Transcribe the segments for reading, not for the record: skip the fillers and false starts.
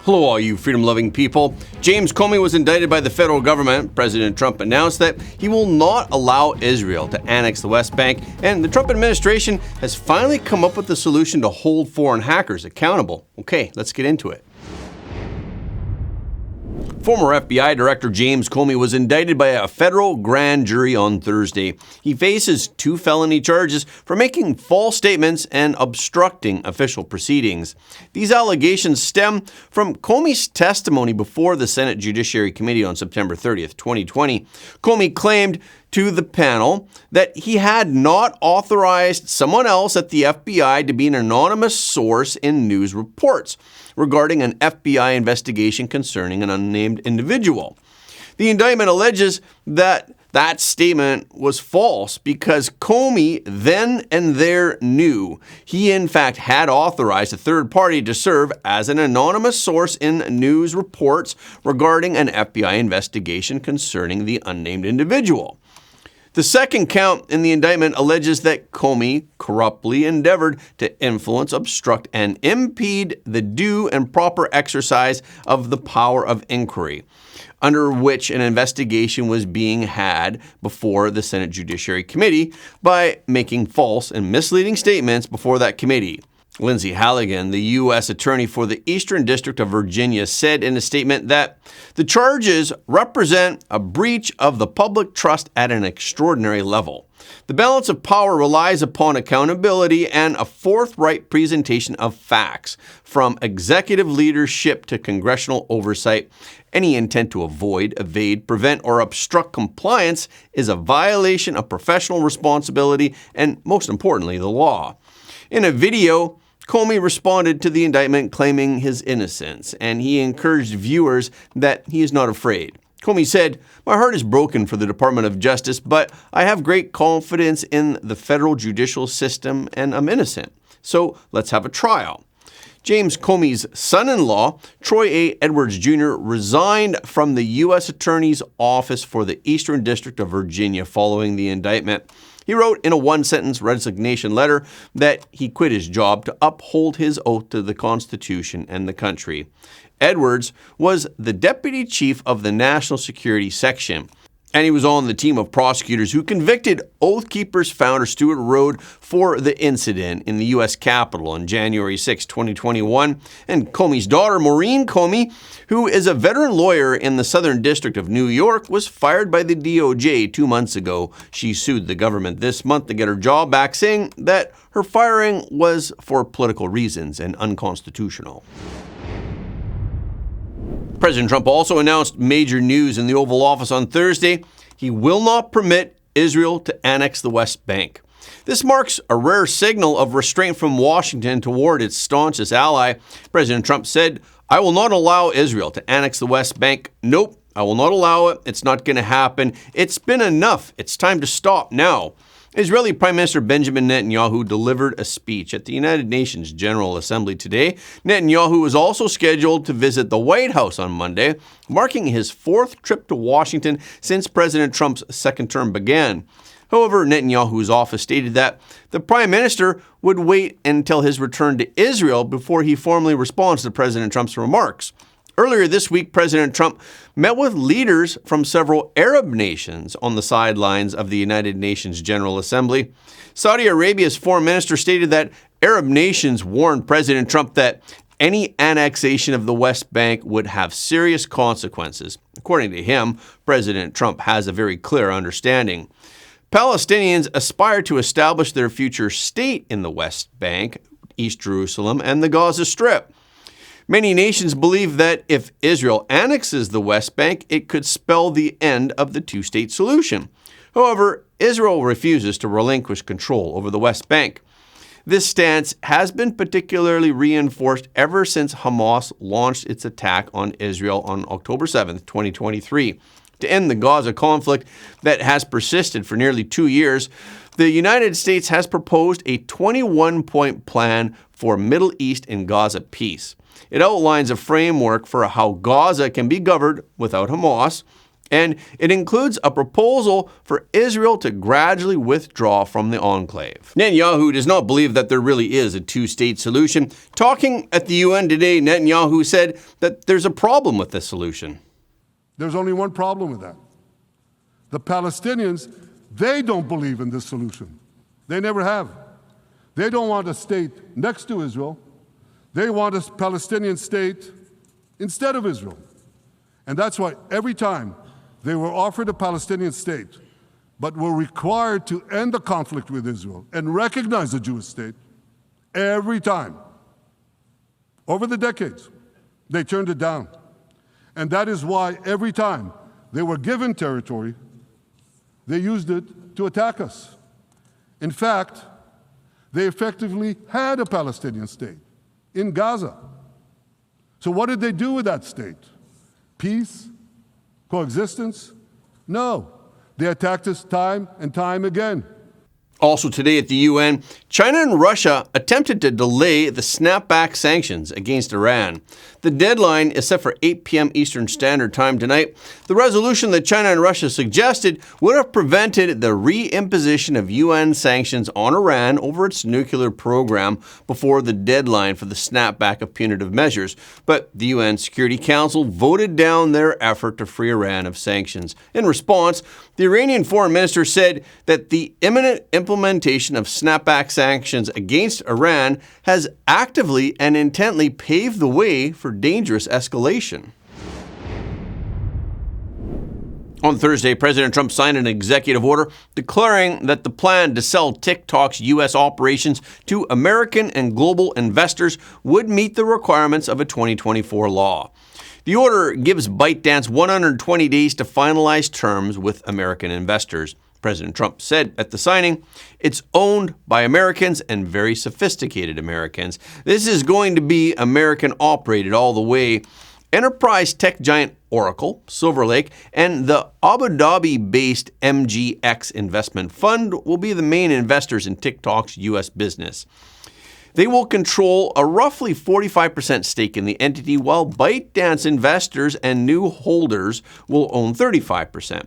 Hello, all you freedom-loving people. James Comey was indicted by the federal government. President Trump announced that he will not allow Israel to annex the West Bank, and the Trump administration has finally come up with a solution to hold foreign hackers accountable. Okay, let's get into it. Former FBI Director James Comey was indicted by a federal grand jury on Thursday. He faces 2 felony charges for making false statements and obstructing official proceedings. These allegations stem from Comey's testimony before the Senate Judiciary Committee on September 30th, 2020. Comey claimed to the panel that he had not authorized someone else at the FBI to be an anonymous source in news reports regarding an FBI investigation concerning an unnamed individual. The indictment alleges that that statement was false because Comey then and there knew he in fact had authorized a third party to serve as an anonymous source in news reports regarding an FBI investigation concerning the unnamed individual. The second count in the indictment alleges that Comey corruptly endeavored to influence, obstruct, and impede the due and proper exercise of the power of inquiry, under which an investigation was being had before the Senate Judiciary Committee by making false and misleading statements before that committee. Lindsay Halligan, the U.S. Attorney for the Eastern District of Virginia, said in a statement that the charges represent a breach of the public trust at an extraordinary level. The balance of power relies upon accountability and a forthright presentation of facts, from executive leadership to congressional oversight. Any intent to avoid, evade, prevent, or obstruct compliance is a violation of professional responsibility and, most importantly, the law. In a video, Comey responded to the indictment claiming his innocence, and he encouraged viewers that he is not afraid. Comey said, "My heart is broken for the Department of Justice, but I have great confidence in the federal judicial system and I'm innocent. So let's have a trial." James Comey's son-in-law, Troy A. Edwards Jr., resigned from the U.S. Attorney's Office for the Eastern District of Virginia following the indictment. He wrote in a one-sentence resignation letter that he quit his job to uphold his oath to the Constitution and the country. Edwards was the deputy chief of the National Security Section, and he was on the team of prosecutors who convicted Oath Keepers founder Stewart Rhodes for the incident in the U.S. Capitol on January 6, 2021. And Comey's daughter, Maureen Comey, who is a veteran lawyer in the Southern District of New York, was fired by the DOJ 2 months ago. She sued the government this month to get her job back, saying that her firing was for political reasons and unconstitutional. President Trump also announced major news in the Oval Office on Thursday. He will not permit Israel to annex the West Bank. This marks a rare signal of restraint from Washington toward its staunchest ally. President Trump said, "I will not allow Israel to annex the West Bank. Nope, I will not allow it. It's not going to happen. It's been enough. It's time to stop now." Israeli Prime Minister Benjamin Netanyahu delivered a speech at the United Nations General Assembly today. Netanyahu was also scheduled to visit the White House on Monday, marking his 4th trip to Washington since President Trump's second term began. However, Netanyahu's office stated that the Prime Minister would wait until his return to Israel before he formally responds to President Trump's remarks. Earlier this week, President Trump met with leaders from several Arab nations on the sidelines of the United Nations General Assembly. Saudi Arabia's foreign minister stated that Arab nations warned President Trump that any annexation of the West Bank would have serious consequences. According to him, President Trump has a very clear understanding. Palestinians aspire to establish their future state in the West Bank, East Jerusalem, and the Gaza Strip. Many nations believe that if Israel annexes the West Bank, it could spell the end of the two-state solution. However, Israel refuses to relinquish control over the West Bank. This stance has been particularly reinforced ever since Hamas launched its attack on Israel on October 7, 2023. To end the Gaza conflict that has persisted for nearly 2 years, the United States has proposed a 21-point plan for Middle East and Gaza peace. It outlines a framework for how Gaza can be governed without Hamas, And it includes a proposal for Israel to gradually withdraw from the enclave. Netanyahu does not believe that there really is a two-state solution. Talking at the UN today, Netanyahu said that there's a problem with this solution. There's only one problem with that. The Palestinians, they don't believe in this solution. They never have. They don't want a state next to Israel. They want a Palestinian state instead of Israel. And that's why every time they were offered a Palestinian state, but were required to end the conflict with Israel and recognize a Jewish state, every time, over the decades, they turned it down. And that is why every time they were given territory, they used it to attack us. In fact, they effectively had a Palestinian state in Gaza. So what did they do with that state? Peace? Coexistence? No. They attacked us time and time again. Also today at the UN, China and Russia attempted to delay the snapback sanctions against Iran. The deadline is set for 8 p.m. Eastern Standard Time tonight. The resolution that China and Russia suggested would have prevented the reimposition of UN sanctions on Iran over its nuclear program before the deadline for the snapback of punitive measures. But the UN Security Council voted down their effort to free Iran of sanctions. In response, the Iranian foreign minister said that the imminent implementation of snapback sanctions against Iran has actively and intently paved the way for dangerous escalation. On Thursday, President Trump signed an executive order declaring that the plan to sell TikTok's U.S. operations to American and global investors would meet the requirements of a 2024 law. The order gives ByteDance 120 days to finalize terms with American investors. President Trump said at the signing, "It's owned by Americans and very sophisticated Americans. This is going to be American operated all the way. Enterprise tech giant Oracle, Silver Lake, and the Abu Dhabi-based MGX Investment Fund will be the main investors in TikTok's U.S. business. They will control a roughly 45% stake in the entity, while ByteDance investors and new holders will own 35%.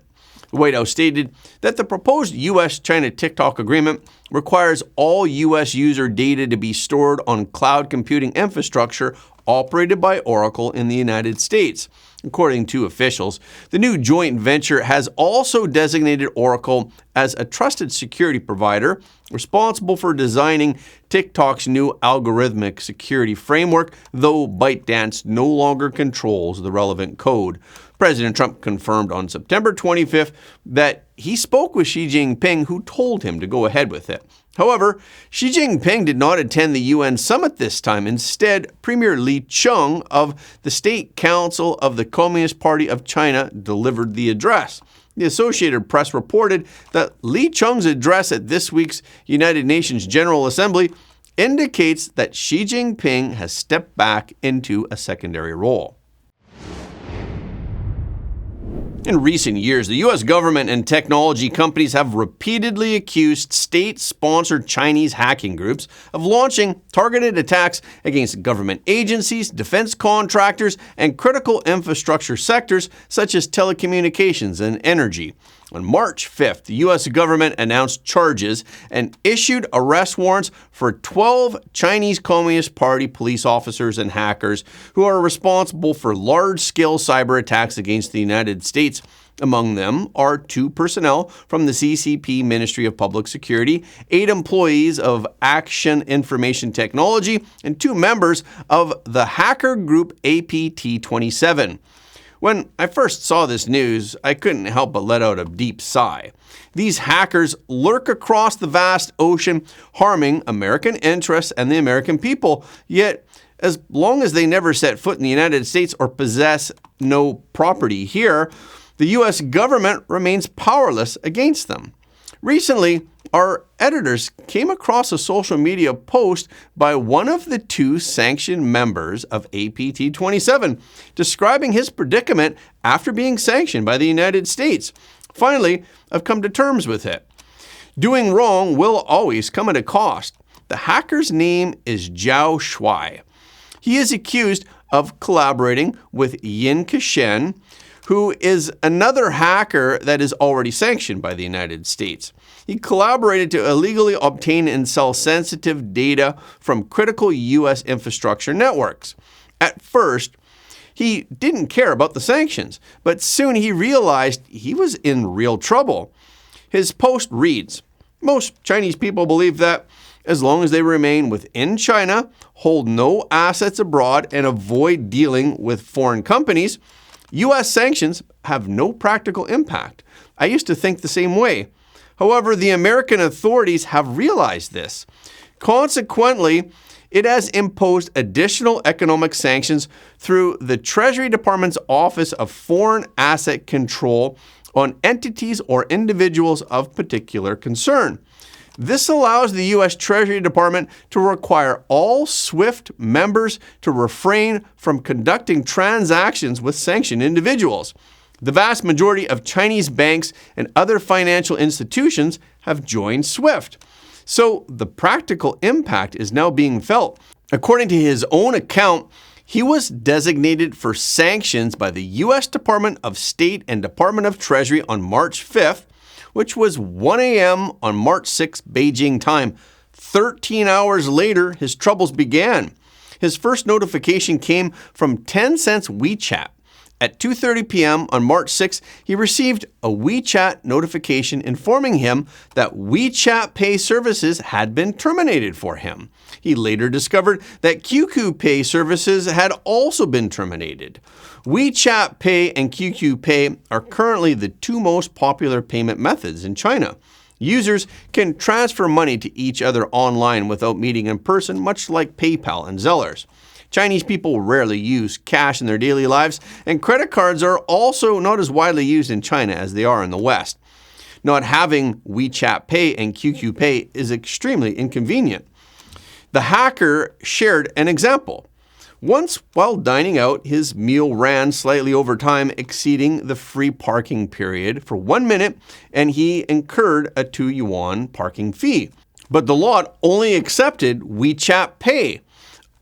The White House stated that the proposed U.S.-China TikTok agreement requires all U.S. user data to be stored on cloud computing infrastructure operated by Oracle in the United States. According to officials, the new joint venture has also designated Oracle as a trusted security provider responsible for designing TikTok's new algorithmic security framework, though ByteDance no longer controls the relevant code. President Trump confirmed on September 25th that he spoke with Xi Jinping, who told him to go ahead with it. However, Xi Jinping did not attend the UN summit this time. Instead, Premier Li Qiang of the State Council of the Communist Party of China delivered the address. The Associated Press reported that Li Qiang's address at this week's United Nations General Assembly indicates that Xi Jinping has stepped back into a secondary role. In recent years, the U.S. government and technology companies have repeatedly accused state-sponsored Chinese hacking groups of launching targeted attacks against government agencies, defense contractors, and critical infrastructure sectors such as telecommunications and energy. On March 5th, the U.S. government announced charges and issued arrest warrants for 12 Chinese Communist Party police officers and hackers who are responsible for large-scale cyber attacks against the United States. Among them are 2 personnel from the CCP Ministry of Public Security, 8 employees of Action Information Technology, and 2 members of the hacker group APT27. When I first saw this news, I couldn't help but let out a deep sigh. These hackers lurk across the vast ocean, harming American interests and the American people. Yet, as long as they never set foot in the United States or possess no property here, the U.S. government remains powerless against them. Recently, our editors came across a social media post by one of the 2 sanctioned members of APT27, describing his predicament after being sanctioned by the United States. Finally, I've come to terms with it. Doing wrong will always come at a cost. The hacker's name is Zhao Shuai. He is accused of collaborating with Yin Kashen, who is another hacker that is already sanctioned by the United States. He collaborated to illegally obtain and sell sensitive data from critical U.S. infrastructure networks. At first, he didn't care about the sanctions, but soon he realized he was in real trouble. His post reads, "Most Chinese people believe that as long as they remain within China, hold no assets abroad, and avoid dealing with foreign companies, U.S. sanctions have no practical impact. I used to think the same way. However, the American authorities have realized this. Consequently, it has imposed additional economic sanctions through the Treasury Department's Office of Foreign Asset Control on entities or individuals of particular concern. This allows the U.S. Treasury Department to require all SWIFT members to refrain from conducting transactions with sanctioned individuals. The vast majority of Chinese banks and other financial institutions have joined SWIFT. So the practical impact is now being felt. According to his own account, he was designated for sanctions by the U.S. Department of State and Department of Treasury on March 5th, which was 1 a.m. on March 6th, Beijing time. 13 hours later, his troubles began. His first notification came from Tencent's WeChat. At 2:30 p.m. on March 6th, he received a WeChat notification informing him that WeChat Pay services had been terminated for him. He later discovered that QQ Pay services had also been terminated. WeChat Pay and QQ Pay are currently the two most popular payment methods in China. Users can transfer money to each other online without meeting in person, much like PayPal and Zellers. Chinese people rarely use cash in their daily lives, and credit cards are also not as widely used in China as they are in the West. Not having WeChat Pay and QQ Pay is extremely inconvenient. The hacker shared an example. Once, while dining out, his meal ran slightly over time, exceeding the free parking period for 1 minute, and he incurred a 2 yuan parking fee. But the lot only accepted WeChat Pay.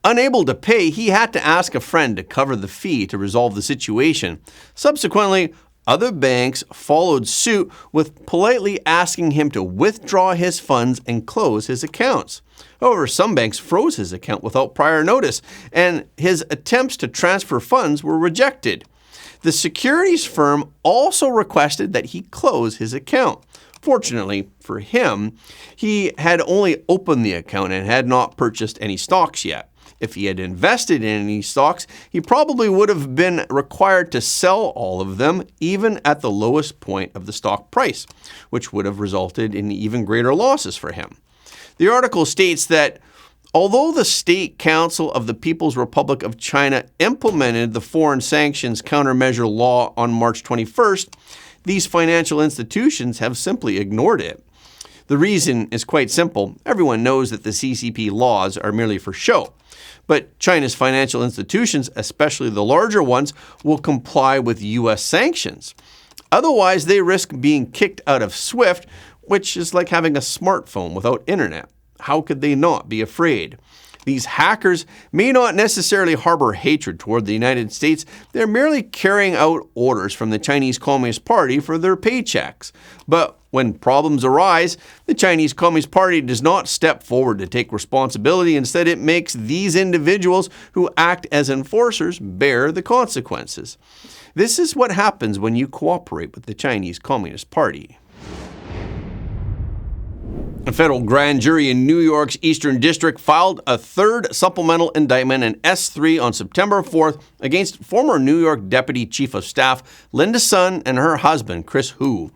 Unable to pay, he had to ask a friend to cover the fee to resolve the situation. Subsequently, other banks followed suit with politely asking him to withdraw his funds and close his accounts. However, some banks froze his account without prior notice, and his attempts to transfer funds were rejected. The securities firm also requested that he close his account. Fortunately for him, he had only opened the account and had not purchased any stocks yet. If he had invested in any stocks, he probably would have been required to sell all of them, even at the lowest point of the stock price, which would have resulted in even greater losses for him. The article states that although the State Council of the People's Republic of China implemented the foreign sanctions countermeasure law on March 21st, these financial institutions have simply ignored it. The reason is quite simple. Everyone knows that the CCP laws are merely for show. But China's financial institutions, especially the larger ones, will comply with U.S. sanctions. Otherwise, they risk being kicked out of SWIFT, which is like having a smartphone without internet. How could they not be afraid? These hackers may not necessarily harbor hatred toward the United States. They're merely carrying out orders from the Chinese Communist Party for their paychecks. But when problems arise, the Chinese Communist Party does not step forward to take responsibility. Instead, it makes these individuals who act as enforcers bear the consequences. This is what happens when you cooperate with the Chinese Communist Party. A federal grand jury in New York's Eastern District filed a third supplemental indictment, an S3, on September 4th against former New York Deputy Chief of Staff Linda Sun and her husband, Chris Hu.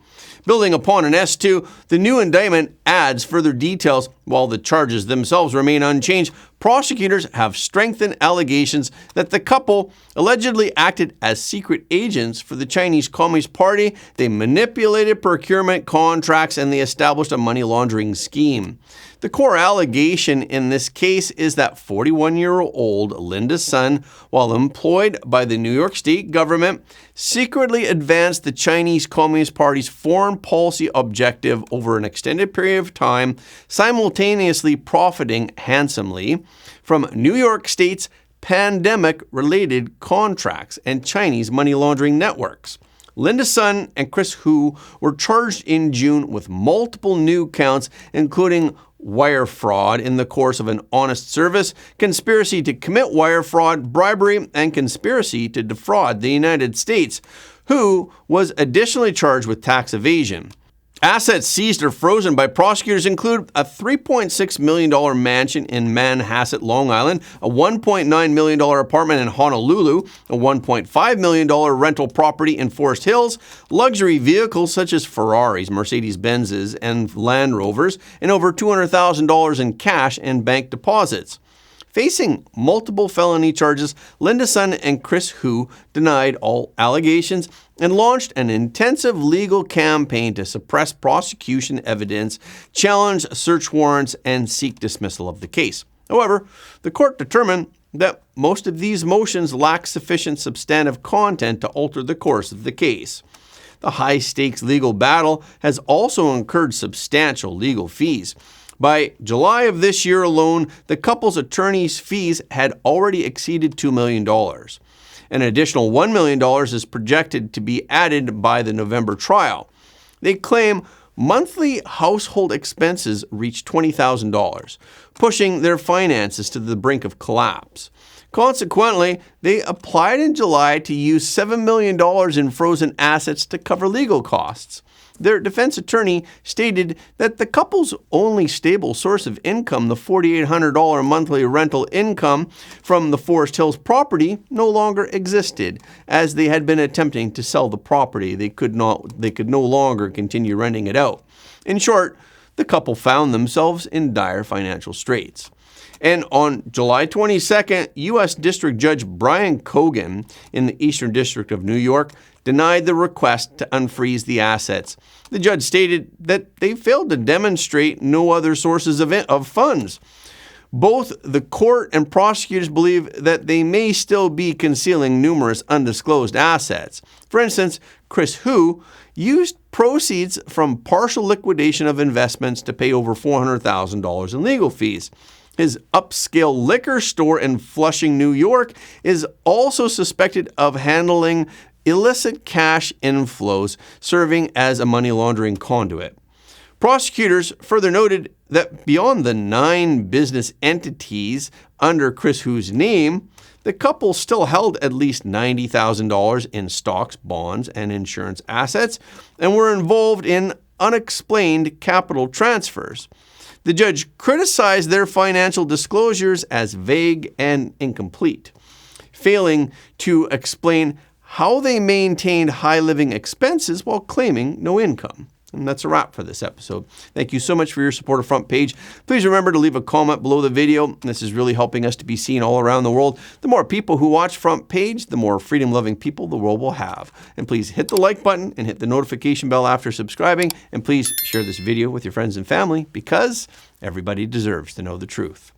Building upon an S2, the new indictment adds further details. While the charges themselves remain unchanged, prosecutors have strengthened allegations that the couple allegedly acted as secret agents for the Chinese Communist Party. They manipulated procurement contracts and they established a money laundering scheme. The core allegation in this case is that 41-year-old Linda Sun, while employed by the New York State government, secretly advanced the Chinese Communist Party's foreign policy objective over an extended period of time, simultaneously profiting handsomely from New York State's pandemic-related contracts and Chinese money laundering networks. Linda Sun and Chris Hu were charged in June with multiple new counts, including wire fraud in the course of an honest service, conspiracy to commit wire fraud, bribery, and conspiracy to defraud the United States. Hu was additionally charged with tax evasion. Assets seized or frozen by prosecutors include a $3.6 million mansion in Manhasset, Long Island, a $1.9 million apartment in Honolulu, a $1.5 million rental property in Forest Hills, luxury vehicles such as Ferraris, Mercedes-Benzes, and Land Rovers, and over $200,000 in cash and bank deposits. Facing multiple felony charges, Linda Sun and Chris Hu denied all allegations and launched an intensive legal campaign to suppress prosecution evidence, challenge search warrants, and seek dismissal of the case. However, the court determined that most of these motions lack sufficient substantive content to alter the course of the case. The high-stakes legal battle has also incurred substantial legal fees. By July of this year alone, the couple's attorney's fees had already exceeded $2 million. An additional $1 million is projected to be added by the November trial. They claim monthly household expenses reached $20,000, pushing their finances to the brink of collapse. Consequently, they applied in July to use $7 million in frozen assets to cover legal costs. Their defense attorney stated that the couple's only stable source of income, the $4,800 monthly rental income from the Forest Hills property, no longer existed, as they had been attempting to sell the property. They could no longer continue renting it out. In short, the couple found themselves in dire financial straits. And on July 22nd, U.S. District Judge Brian Cogan in the Eastern District of New York denied the request to unfreeze the assets. The judge stated that they failed to demonstrate no other sources of funds. Both the court and prosecutors believe that they may still be concealing numerous undisclosed assets. For instance, Chris Hu used proceeds from partial liquidation of investments to pay over $400,000 in legal fees. His upscale liquor store in Flushing, New York, is also suspected of handling illicit cash inflows, serving as a money laundering conduit. Prosecutors further noted that beyond the 9 business entities under Chris Hu's name, the couple still held at least $90,000 in stocks, bonds, and insurance assets, and were involved in unexplained capital transfers. The judge criticized their financial disclosures as vague and incomplete, failing to explain how they maintained high living expenses while claiming no income. And that's a wrap for this episode. Thank you so much for your support of Front Page. Please remember to leave a comment below the video. This is really helping us to be seen all around the world. The more people who watch Front Page, the more freedom-loving people the world will have. And please hit the like button and hit the notification bell after subscribing. And please share this video with your friends and family, because everybody deserves to know the truth.